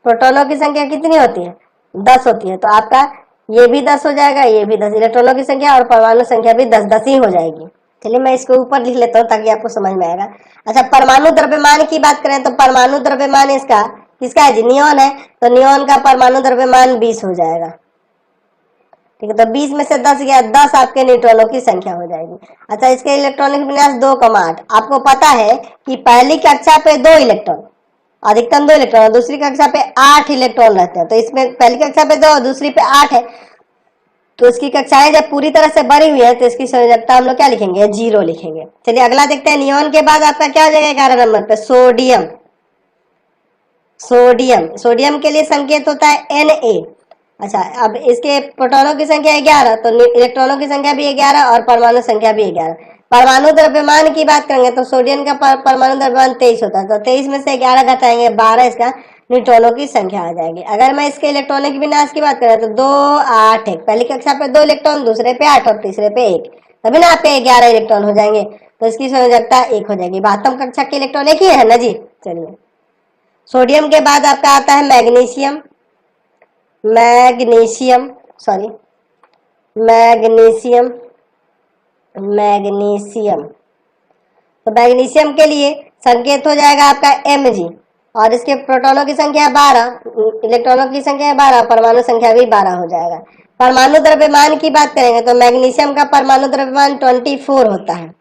प्रोटॉनों की संख्या कितनी होती है, 10 होती है, तो आपका ये भी 10 हो जाएगा, ये भी 10, इलेक्ट्रॉनों की संख्या और परमाणु संख्या भी 10-10 ही हो जाएगी। चलिए मैं इसको ऊपर लिख लेता हूँ ताकि आपको समझ में आएगा। अच्छा, परमाणु द्रव्यमान की बात करें तो परमाणु द्रव्यमान इसका किसका है जी, नियोन है, तो नियोन का परमाणु द्रव्यमान 20 हो जाएगा। ठीक है, तो 20 में से 10 गया, 10 आपके न्यूट्रॉनों की संख्या हो जाएगी। अच्छा, इसके इलेक्ट्रॉनिक विन्यास 2,8। आपको पता है कि पहली कक्षा पे 2 इलेक्ट्रॉन, अधिकतम 2 इलेक्ट्रॉन, दूसरी कक्षा पे 8 इलेक्ट्रॉन रहते हैं, तो इसमें पहली कक्षा पे 2 और दूसरी पे 8 है, तो इसकी कक्षाएं जब पूरी तरह से भरी हुई है तो इसकी संयोजकता हम लोग क्या लिखेंगे, 0 लिखेंगे। चलिए अगला देखते हैं, नियोन के बाद आपका क्या हो जाएगा 11 नंबर पे, सोडियम। सोडियम, सोडियम के लिए संकेत होता है Na। अच्छा, अब इसके प्रोटॉनों की संख्या 11, तो इलेक्ट्रॉनों की संख्या भी 11 और परमाणु संख्या भी 11। परमाणु द्रव्यमान की बात करेंगे तो सोडियम का परमाणु द्रव्यमान 23 होता है, तो 23 में से 11 घटाएंगे, 12 इसका न्यूट्रॉनों की संख्या आ जाएगी। अगर मैं इसके इलेक्ट्रॉनिक विन्यास की बात करें तो 2, 8 है, पहली कक्षा पे 2 इलेक्ट्रॉन, दूसरे पे 8 और तीसरे पे 1, तभी ना आपके 11 इलेक्ट्रॉन हो जाएंगे, तो इसकी संयोजकता 1 हो जाएगी। बातम कक्षा के इलेक्ट्रॉन एक ही है ना जी। चलिए, सोडियम के बाद आपका आता है magnesium. Magnesium, sorry, magnesium, magnesium, तो मैग्नीशियम के लिए संकेत हो जाएगा आपका Mg, और इसके प्रोटॉनों की संख्या 12, इलेक्ट्रॉनों की संख्या 12, परमाणु संख्या भी 12 हो जाएगा। परमाणु द्रव्यमान की बात करेंगे तो मैग्नीशियम का परमाणु द्रव्यमान 24 होता है।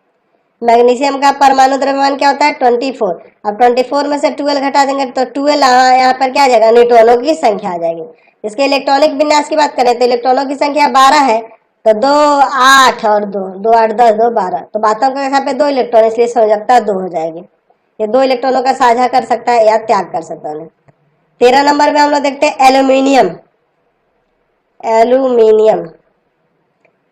मैग्नीशियम का परमाणु द्रव्यमान क्या होता है, 24। अब 24 में से 12 घटा देंगे तो 12 यहाँ पर क्या आ जाएगा, न्यूट्रॉनों की संख्या आ जाएगी। इसके इलेक्ट्रॉनिक विन्यास की बात करें तो इलेक्ट्रॉनों की संख्या 12 है, तो 2, 8 और 2, 2, 8, 10, 2, 12, तो बातम का यहाँ पे 2 इलेक्ट्रॉन, इसलिए संयोजकता 2 हो जाएगी। ये 2 इलेक्ट्रॉनों का साझा कर सकता है या त्याग कर सकता है। 13 नंबर में हम लोग देखते हैं एल्यूमिनियम। एल्यूमिनियम,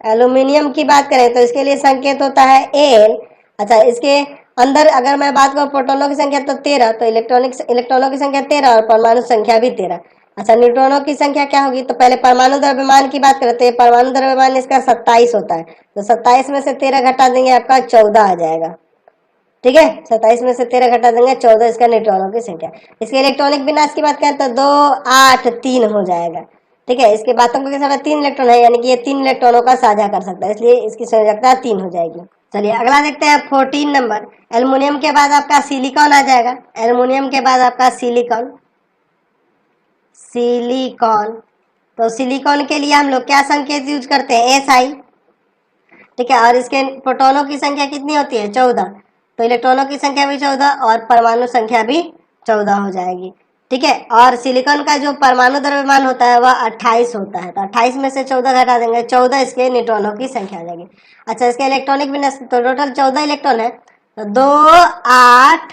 एल्यूमिनियम की बात करें तो इसके लिए संकेत होता है Al। अच्छा, इसके अंदर अगर मैं बात करूं प्रोटॉनों की संख्या तो 13, तो इलेक्ट्रॉनों की संख्या 13 और परमाणु संख्या भी 13। अच्छा, न्यूट्रॉनों की संख्या क्या होगी, तो पहले परमाणु द्रव्यमान की बात करते हैं, परमाणु द्रव्यमान इसका 27 होता है, तो 27 में से 13 घटा देंगे आपका 14 आ जाएगा। ठीक है, 27 में से 13 घटा देंगे 14 इसका न्यूट्रॉनों की संख्या। इसके इलेक्ट्रॉनिक विन्यास की बात करें तो 2, 8, 3 हो जाएगा। ठीक है, इसके बातों के साथ 3 इलेक्ट्रॉन है, यानी कि ये 3 इलेक्ट्रॉनों का साझा कर सकता है, इसलिए इसकी संयोजकता 3 हो जाएगी। चलिए अगला देखते हैं 14 नंबर। एल्युमिनियम के बाद आपका सिलिकॉन आ जाएगा। एल्युमिनियम के बाद आपका सिलिकॉन, सिलिकॉन, तो सिलिकॉन के लिए हम लोग क्या संकेत यूज करते हैं, SI। ठीक है, और इसके प्रोटॉनों की संख्या कितनी होती है, 14। तो इलेक्ट्रॉनों की संख्या भी 14 और परमाणु संख्या भी 14 हो जाएगी। ठीक है, और सिलिकॉन का जो परमाणु द्रव्यमान होता है वह 28 होता है। तो 28 में से 14 घटा देंगे, 14 इसके न्यूट्रॉनों की संख्या आ जाएगी। अच्छा, इसके इलेक्ट्रॉनिक विन्यास, तो टोटल 14 इलेक्ट्रॉन है, तो 2 8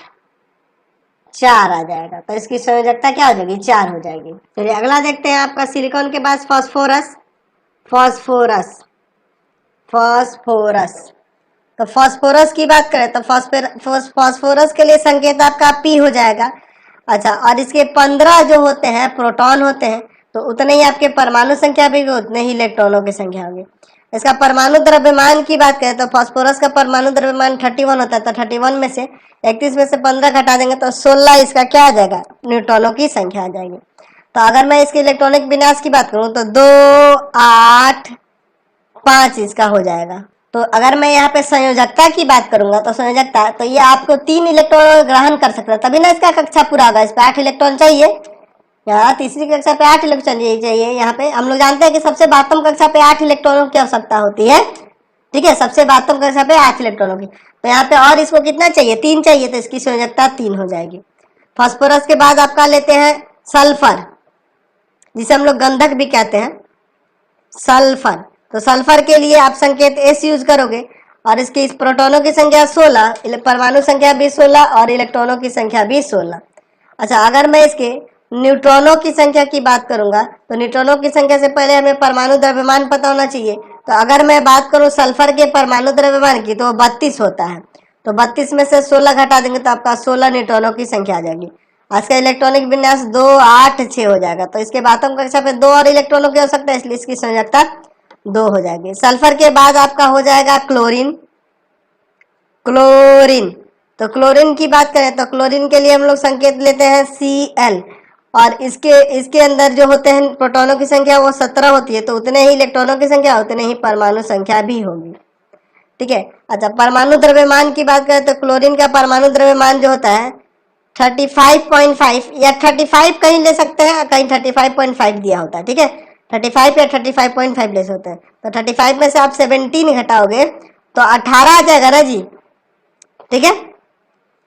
4 आ जाएगा। तो इसकी संयोजकता क्या हो जाएगी, 4 हो जाएगी। चलिए अगला देखते हैं आपका सिलिकॉन के पास फास्फोरस। फास्फोरस फास्फोरस तो फास्फोरस की बात करें तो फास्फोरस के लिए संकेत आपका P हो जाएगा। अच्छा, और इसके 15 जो होते हैं प्रोटॉन होते हैं, तो उतने ही आपके परमाणु संख्या भी उतने ही इलेक्ट्रॉनों की संख्या होगी। इसका परमाणु द्रव्यमान की बात करें तो फास्फोरस का परमाणु द्रव्यमान 31 होता है। तो 31 में से 31 में से 15 घटा देंगे तो 16 इसका क्या आ जाएगा, न्यूट्रॉनों की संख्या आ जाएगी। तो अगर मैं इसके इलेक्ट्रॉनिक विन्यास की बात करूं तो 2 8 5 इसका हो जाएगा। तो अगर मैं यहाँ पे संयोजकता की बात करूंगा तो संयोजकता, तो ये आपको 3 इलेक्ट्रॉन ग्रहण कर सकता है, तभी ना इसका कक्षा पूरा होगा। इस पे 8 इलेक्ट्रॉन चाहिए, यहाँ तीसरी कक्षा पे 8 इलेक्ट्रॉन चाहिए। यहाँ पे हम लोग जानते हैं कि सबसे बातम कक्षा पे 8 इलेक्ट्रॉनों की आवश्यकता होती है। ठीक है, सबसे बातम कक्षा पे 8 इलेक्ट्रॉनों की, तो यहाँ पे और इसको कितना चाहिए, 3 चाहिए, तो इसकी संयोजकता 3 हो जाएगी। फास्फोरस के बाद आपका लेते हैं सल्फर, जिसे हम लोग गंधक भी कहते हैं, सल्फर। तो सल्फर के लिए आप संकेत S यूज करोगे, और इसकी इस प्रोटॉनों की संख्या 16, परमाणु संख्या भी 16 और इलेक्ट्रॉनों की संख्या भी 16। अच्छा, अगर मैं इसके न्यूट्रॉनों की संख्या की बात करूंगा तो न्यूट्रॉनों की संख्या से पहले हमें परमाणु द्रव्यमान पता होना चाहिए। तो अगर मैं बात करूं सल्फर के परमाणु द्रव्यमान की तो 32 होता है। तो 32 में से 16 घटा देंगे तो आपका 16 न्यूट्रॉनों की संख्या आ जाएगी। आज का इलेक्ट्रॉनिक विन्यास 2 8 6 हो जाएगा। तो इसके बातम कक्षा पे 2 और इलेक्ट्रॉनों की आवश्यकता है, इसलिए इसकी संयोजकता 2 हो जाएगी। सल्फर के बाद आपका हो जाएगा क्लोरीन। क्लोरीन, तो क्लोरीन की बात करें तो क्लोरीन के लिए हम लोग संकेत लेते हैं Cl, और इसके अंदर जो होते हैं प्रोटॉनों की संख्या वो 17 होती है। तो उतने ही इलेक्ट्रॉनों की संख्या उतने ही परमाणु संख्या भी होगी। ठीक है, अच्छा, परमाणु द्रव्यमान की बात करें तो क्लोरीन का परमाणु द्रव्यमान जो होता है 35.5 या 35 कहीं ले सकते हैं, कहीं 35.5 दिया होता है। ठीक है, 35 या 35.5 ले सकते हैं। तो 35 में से आप 17 घटाओगे तो 18 आ जाएगा ना जी। ठीक है,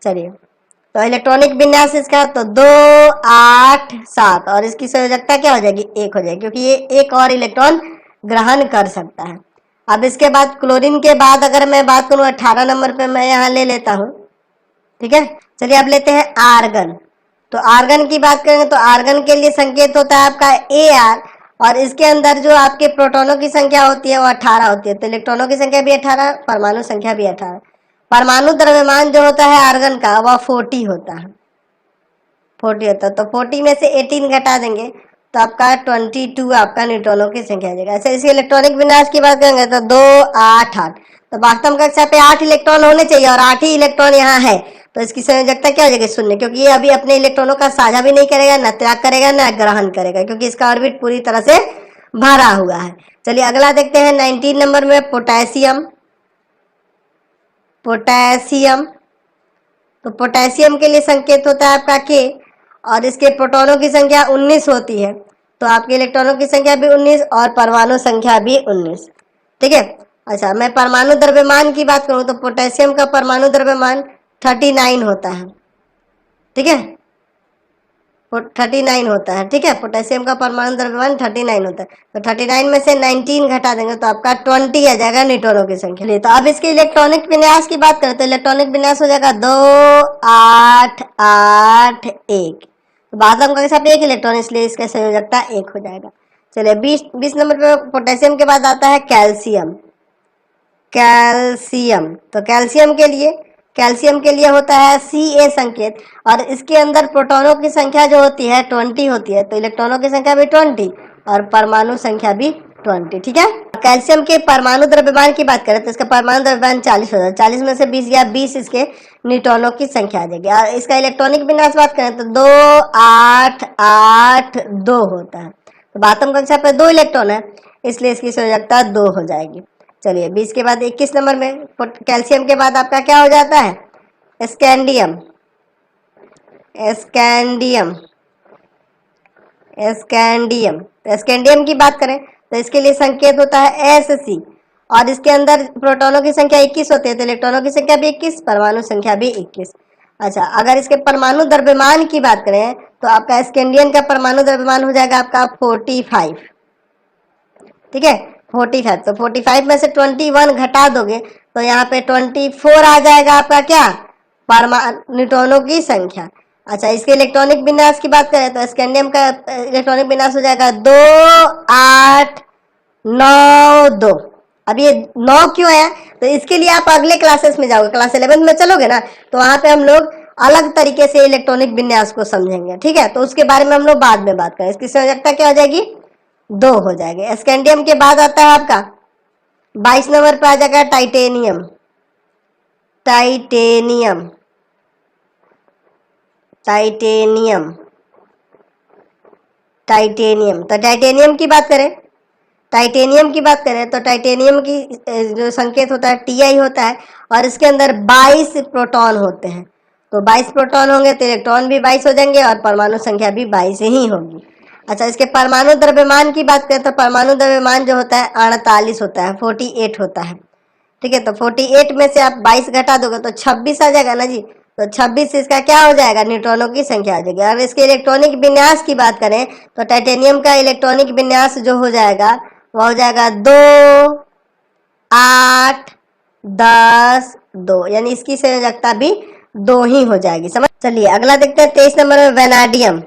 चलिए, तो इलेक्ट्रॉनिक विन्यास इसका तो 2 8 7, और इसकी संयोजकता क्या हो जाएगी, 1 हो जाएगी, क्योंकि ये एक और इलेक्ट्रॉन ग्रहण कर सकता है। अब इसके बाद क्लोरीन के बाद अगर मैं बात करूं 18 नंबर पे मैं यहाँ ले लेता हूं। ठीक है, चलिए अब लेते हैं आर्गन। तो आर्गन की बात करेंगे तो आर्गन के लिए संकेत होता है आपका Ar, और इसके अंदर जो आपके प्रोटॉनों की संख्या होती है वो 18 होती है। तो इलेक्ट्रॉनों की संख्या भी 18, परमाणु संख्या भी 18। परमाणु द्रव्यमान जो होता है आर्गन का वह 40 होता है, 40 होता है। तो 40 में से 18 घटा देंगे तो आपका 22 आपका न्यूट्रॉनों की संख्या आ जाएगा। ऐसे इसके इलेक्ट्रॉनिक विन्यास की बात करेंगे तो 2 8 8, तो वास्तव कक्षा पे 8 इलेक्ट्रॉन होने चाहिए और 8 ही इलेक्ट्रॉन यहाँ है। तो इसकी संयोजकता क्या हो जाएगी, 0, क्योंकि ये अभी अपने इलेक्ट्रॉनों का साझा भी नहीं करेगा, न त्याग करेगा, न ग्रहण करेगा, क्योंकि इसका ऑर्बिट पूरी तरह से भरा हुआ है। चलिए अगला देखते हैं 19 नंबर में पोटेशियम। पोटेशियम, तो पोटेशियम के लिए संकेत होता है आपका K, और इसके प्रोटॉनों की संख्या 19 होती है। तो आपके इलेक्ट्रॉनों की संख्या भी 19 और परमाणु संख्या भी 19। ठीक है, अच्छा, मैं परमाणु द्रव्यमान की बात करूं तो पोटेशियम का परमाणु द्रव्यमान 39 होता है। ठीक है, 39 होता है। ठीक है, पोटेशियम का परमाणु द्रव्यमान 39 होता है। तो 39 में से 19 घटा देंगे तो आपका 20 आ जाएगा न्यूट्रॉनों की संख्या। तो अब इसके इलेक्ट्रॉनिक विन्यास की बात करें तो इलेक्ट्रॉनिक विन्यास हो जाएगा 2 8 8 1। तो बातम का साथ 1 इलेक्ट्रॉन, इसलिए इसका संयोजकता 1 हो जाएगा। चलिए 20 नंबर पे पोटेशियम के बाद आता है कैल्शियम। कैल्शियम, तो कैल्शियम के लिए होता है Ca संकेत, और इसके अंदर प्रोटॉनों की संख्या जो होती है 20 होती है। तो इलेक्ट्रॉनों की संख्या भी 20 और परमाणु संख्या भी 20। ठीक है, कैल्शियम के परमाणु द्रव्यमान की बात करें तो इसका परमाणु द्रव्यमान 40 होता है। 40 में से 20 या 20 इसके न्यूट्रॉनों की संख्या आ जाएगी। और इसका इलेक्ट्रॉनिक विन्यास बात करें तो 2 8 8 2 होता है। तो बातम कक्षा पे 2 इलेक्ट्रॉन है, इसलिए इसकी संयोजकता 2 हो जाएगी। चलिए 20 के बाद 21 नंबर में कैल्शियम के बाद आपका क्या हो जाता है, स्कैंडियम। Scandium, scandium. तो स्कैंडियम की बात करें तो इसके लिए संकेत होता है Sc, और इसके अंदर प्रोटॉनों की संख्या 21 होती है, तो इलेक्ट्रॉनों की संख्या भी 21, परमाणु संख्या भी 21। अच्छा, अगर इसके परमाणु द्रव्यमान की बात करें तो आपका स्कैंडियम का परमाणु द्रव्यमान हो जाएगा आपका 45। ठीक है, 45। तो 45 में से 21 घटा दोगे तो यहाँ पे 24 आ जाएगा आपका क्या, न्यूट्रॉनों की संख्या। अच्छा, इसके इलेक्ट्रॉनिक विन्यास की बात करें तो स्कैंडियम का इलेक्ट्रॉनिक विन्यास हो जाएगा 2 8 9 2। अब ये 9 क्यों है, तो इसके लिए आप अगले क्लासेस में जाओगे, क्लास 11 में चलोगे ना, तो वहां पे हम लोग अलग तरीके से इलेक्ट्रॉनिक विन्यास को समझेंगे। ठीक है, तो उसके बारे में हम लोग बाद में बात करें। इसकी संयोजकता क्या हो जाएगी, 2 हो जाएगी। स्कैंडियम के बाद आता है आपका 22 नंबर पे आ जाएगा टाइटेनियम। Titanium, titanium, titanium. तो टाइटेनियम की बात करें, टाइटेनियम की बात करें तो टाइटेनियम की जो संकेत होता है Ti होता है, और इसके अंदर 22 प्रोटॉन होते हैं। तो 22 प्रोटॉन होंगे तो इलेक्ट्रॉन भी 22 हो जाएंगे और परमाणु संख्या भी 22 ही होगी। अच्छा, इसके परमाणु द्रव्यमान की बात करें तो परमाणु द्रव्यमान जो होता है 48 होता है, 48 होता है। ठीक है, तो 48 में से आप 22 घटा दोगे तो 26 आ जाएगा ना जी। तो 26 इसका क्या हो जाएगा, न्यूट्रॉनों की संख्या हो जाएगी। अब इसके इलेक्ट्रॉनिक विन्यास की बात करें तो टाइटेनियम का इलेक्ट्रॉनिक विन्यास जो हो जाएगा वह हो जाएगा 2 8 10 2, यानी इसकी संयोजकता भी 2 ही हो जाएगी। समझ। चलिए अगला देखते हैं 23 नंबर में वेनाडियम।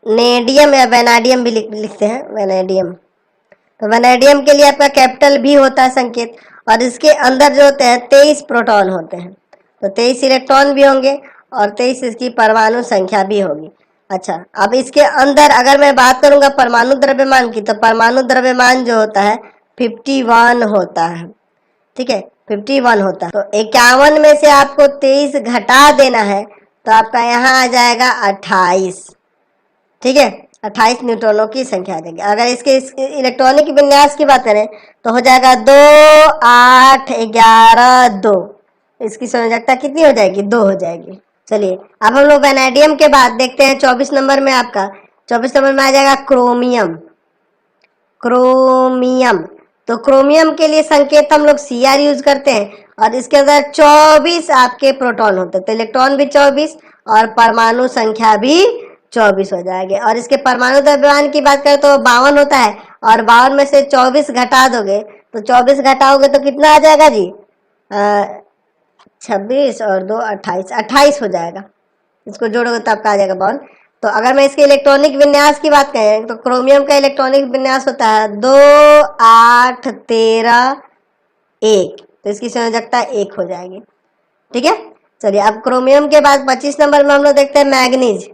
वेनेडियम या वेनाडियम भी लिखते हैं, वेनेडियम। तो वेनेडियम के लिए आपका कैपिटल भी होता है संकेत, और इसके अंदर जो होते हैं 23 प्रोटॉन होते हैं, तो 23 इलेक्ट्रॉन भी होंगे और 23 इसकी परमाणु संख्या भी होगी। अच्छा, अब इसके अंदर अगर मैं बात करूंगा परमाणु द्रव्यमान की, तो परमाणु द्रव्यमान जो होता है 51 होता है। ठीक है, 51 होता है। तो 51 में से आपको 23 घटा देना है तो आपका यहाँ आ जाएगा 28। ठीक है, 28 न्यूट्रॉनों की संख्या आ जाएगी। अगर इसके इलेक्ट्रॉनिक विन्यास की बात करें तो हो जाएगा 2 8 11 2। इसकी संयोजकता कितनी हो जाएगी, 2 हो जाएगी। चलिए अब हम लोग वेनेडियम के बाद देखते हैं 24 नंबर में आपका, 24 नंबर में आ जाएगा क्रोमियम। क्रोमियम, तो क्रोमियम के लिए संकेत हम लोग Cr यूज करते हैं, और इसके अंदर 24 आपके प्रोटॉन होते हैं, तो इलेक्ट्रॉन भी 24 और परमाणु संख्या भी 24 हो जाएगी। और इसके परमाणु द्रव्यमान की बात करें तो 52 होता है, और 52 में से 24 घटा दोगे तो 24 घटाओगे तो कितना आ जाएगा जी, 26 और 2 28, 28 हो जाएगा। इसको जोड़ोगे तो आपका आ जाएगा 52। तो अगर मैं इसके इलेक्ट्रॉनिक विन्यास की बात करें तो क्रोमियम का इलेक्ट्रॉनिक विन्यास होता है 2 8 13 1, तो इसकी संयोजकता 1 हो जाएगी। ठीक है, चलिए अब क्रोमियम के बाद 25 नंबर में हम लोग देखते हैं मैग्नीज।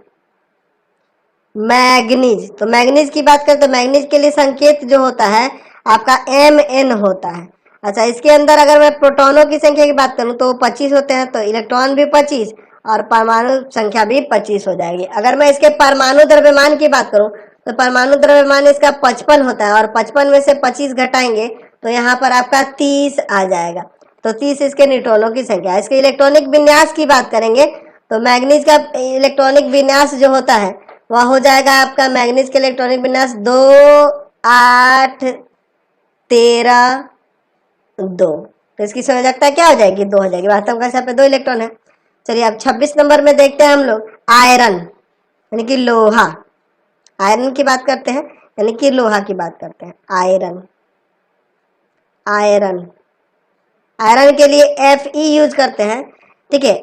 मैग्नीज, तो मैग्नीज की बात करें तो मैग्नीज के लिए संकेत जो होता है आपका Mn होता है। अच्छा, इसके अंदर अगर मैं प्रोटॉनों की संख्या की बात करूं तो 25 होते हैं, तो इलेक्ट्रॉन भी 25 और परमाणु संख्या भी 25 हो जाएगी। अगर मैं इसके परमाणु द्रव्यमान की बात करूं तो परमाणु द्रव्यमान इसका 55 होता है, और 55 में से 25 घटाएंगे तो यहाँ पर आपका 30 आ जाएगा। तो 30 इसके न्यूट्रॉनों की संख्या। इसके इलेक्ट्रॉनिक विन्यास की बात करेंगे तो मैग्नीज का इलेक्ट्रॉनिक विन्यास जो होता है वह हो जाएगा आपका, मैग्नीज के इलेक्ट्रॉनिक विन्यास 2 8 13 2, तो इसकी संयोजकता क्या हो जाएगी, 2 हो जाएगी। वास्तव में यहाँ पे 2 इलेक्ट्रॉन है। चलिए अब 26 नंबर में देखते हैं हम लोग आयरन, यानी कि लोहा। आयरन की बात करते हैं, यानी कि लोहा की बात करते हैं। आयरन, आयरन, आयरन के लिए Fe यूज करते हैं। ठीक है,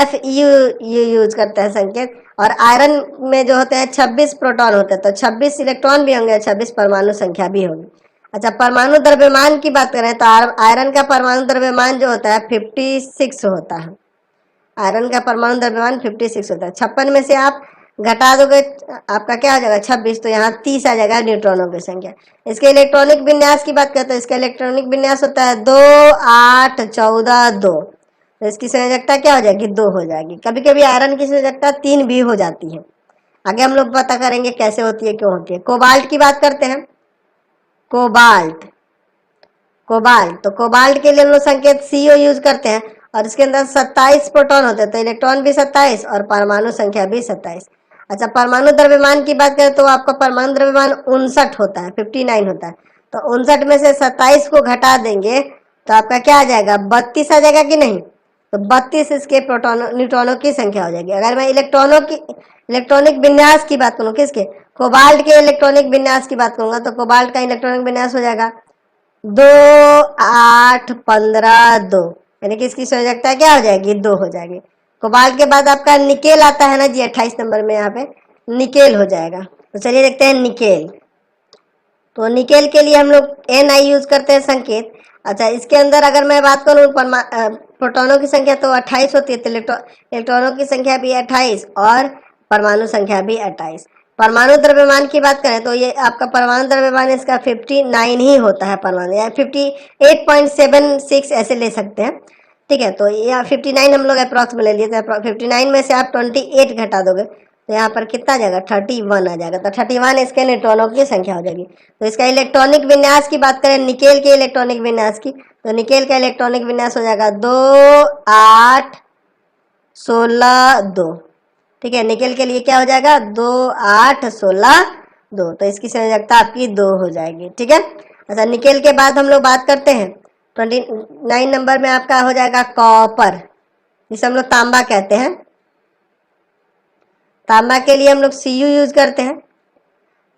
Fe यूज करते हैं संकेत, और आयरन में जो होते हैं 26 प्रोटॉन होते हैं, तो 26 इलेक्ट्रॉन भी होंगे, 26 परमाणु संख्या भी होगी। अच्छा, परमाणु द्रव्यमान की बात करें तो आयरन का परमाणु द्रव्यमान जो होता है 56 होता है। आयरन का परमाणु द्रव्यमान 56 होता है। 56 में से आप घटा दोगे आपका क्या हो जाएगा 26, तो यहाँ 30 आ जाएगा न्यूट्रॉनों की संख्या। इसके इलेक्ट्रॉनिक विन्यास की बात करते हैं, इसका इलेक्ट्रॉनिक विन्यास होता है 2 8 14 2, तो इसकी संयोजकता क्या हो जाएगी, 2 हो जाएगी। कभी कभी आयरन की संयोजकता 3 भी हो जाती है। आगे हम लोग पता करेंगे कैसे होती है, क्यों होती है। कोबाल्ट की बात करते हैं। कोबाल्ट, कोबाल्ट, तो कोबाल्ट के लिए हम लोग संकेत CO यूज करते हैं, और इसके अंदर 27 प्रोटॉन होते हैं, तो इलेक्ट्रॉन भी 27 और परमाणु संख्या भी 27। अच्छा, परमाणु द्रव्यमान की बात करें तो आपका परमाणु द्रव्यमान 59 होता है, 59 होता है। तो 59 में से 27 को घटा देंगे तो आपका क्या आ जाएगा, 32 आ जाएगा कि नहीं। तो 32 इसके प्रोटॉनों न्यूट्रॉनों की संख्या हो जाएगी। अगर मैं इलेक्ट्रॉनिक विन्यास की बात करूँ, किसके, कोबाल्ट के इलेक्ट्रॉनिक विन्यास की बात करूंगा, तो कोबाल्ट का इलेक्ट्रॉनिक विन्यास हो जाएगा 2 8 15 2, यानी कि इसकी संयोजकता क्या हो जाएगी, 2 हो जाएगी। कोबाल्ट के बाद आपका निकेल आता है ना जी, 28 नंबर में यहाँ पे निकेल हो जाएगा। तो चलिए देखते हैं निकेल। तो निकेल के लिए हम लोग Ni यूज करते हैं संकेत। अच्छा, इसके अंदर अगर मैं बात करूँ प्रोटॉनों की संख्या तो 28 होती है, तो इलेक्ट्रॉनों की संख्या भी 28 और परमाणु संख्या भी 28। परमाणु द्रव्यमान की बात करें तो ये आपका परमाणु द्रव्यमान इसका 59 ही होता है, परमाणु या 58.76 ऐसे ले सकते हैं, ठीक है। तो यहाँ 59 हम लोग अप्रॉक्स में ले लिए, तो 59 में से आप 28 घटा दोगे तो यहाँ पर कितना आ जाएगा, 31 आ जाएगा। तो 31 इसके न्यूट्रॉनों की संख्या हो जाएगी। तो इसका इलेक्ट्रॉनिक विन्यास की बात करें, निकेल के इलेक्ट्रॉनिक विन्यास की, तो निकेल का इलेक्ट्रॉनिक विन्यास हो जाएगा 2 8 16 2, ठीक है। निकेल के लिए क्या हो जाएगा, 2 8 16 2, तो इसकी संयोजकता आपकी 2 हो जाएगी, ठीक है। अच्छा, निकेल के बाद हम लोग बात करते हैं 29 नंबर में आपका हो जाएगा कॉपर, जिसे हम लोग तांबा कहते हैं। तांबा के लिए हम लोग Cu यूज करते हैं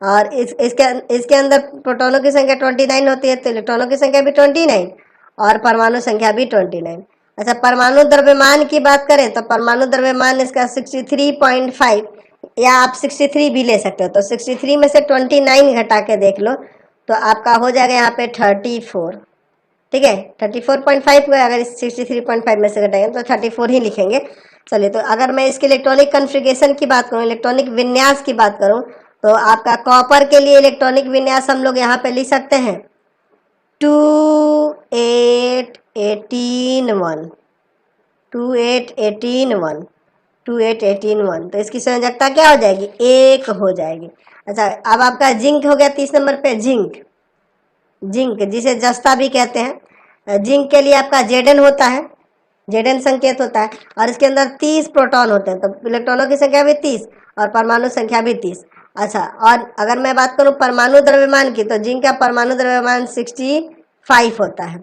और इसके अंदर प्रोटॉनों की संख्या 29 होती है, तो इलेक्ट्रॉनों की संख्या भी 29 और परमाणु संख्या भी 29। अच्छा, परमाणु द्रव्यमान की बात करें तो परमाणु द्रव्यमान इसका 63.5 या आप 63 भी ले सकते हो। तो 63 में से 29 घटा के देख लो तो आपका हो जाएगा यहाँ पे 34, ठीक है। 34.5 को अगर इस 63.5 में से घटाएंगे तो 34 ही लिखेंगे। चलिए, तो अगर मैं इसके इलेक्ट्रॉनिक कन्फिगरेशन की बात करूँ, इलेक्ट्रॉनिक विन्यास की बात करूँ, तो आपका कॉपर के लिए इलेक्ट्रॉनिक विन्यास हम लोग यहाँ पे लिख सकते हैं 2 8 18 1, 2 8 18 1, 2 8 18 1। तो इसकी संयोजकता क्या हो जाएगी, 1 हो जाएगी। अच्छा, अब आपका जिंक हो गया 30 नंबर पे, जिंक जिसे जस्ता भी कहते हैं। जिंक के लिए आपका Zn होता है, Zn संकेत होता है और इसके अंदर 30 प्रोटॉन होते हैं, तो इलेक्ट्रॉनों की संख्या भी 30 और परमाणु संख्या भी 30। अच्छा, और अगर मैं बात करूं परमाणु द्रव्यमान की, तो जिंक का परमाणु द्रव्यमान 65 होता है,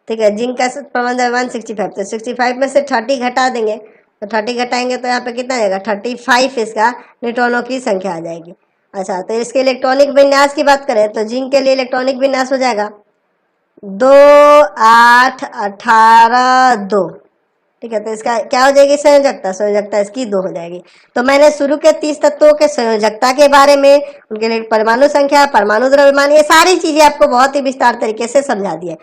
ठीक है। जिंक का परमाणु द्रव्यमान 65, तो 65 में से 30 घटा देंगे, तो 30 घटाएंगे तो यहाँ पे कितना आएगा, 35 इसका न्यूट्रॉनों की संख्या आ जाएगी। अच्छा, तो इसके इलेक्ट्रॉनिक विन्यास की बात करें तो जिंक के लिए इलेक्ट्रॉनिक विन्यास हो जाएगा 2 8 18 2, ठीक है। तो इसका क्या हो जाएगी संयोजकता इसकी 2 हो जाएगी। तो मैंने शुरू के 30 तत्वों के संयोजकता के बारे में, उनके लिए परमाणु संख्या, परमाणु द्रव्यमान, ये सारी चीजें आपको बहुत ही विस्तार तरीके से समझा दी है।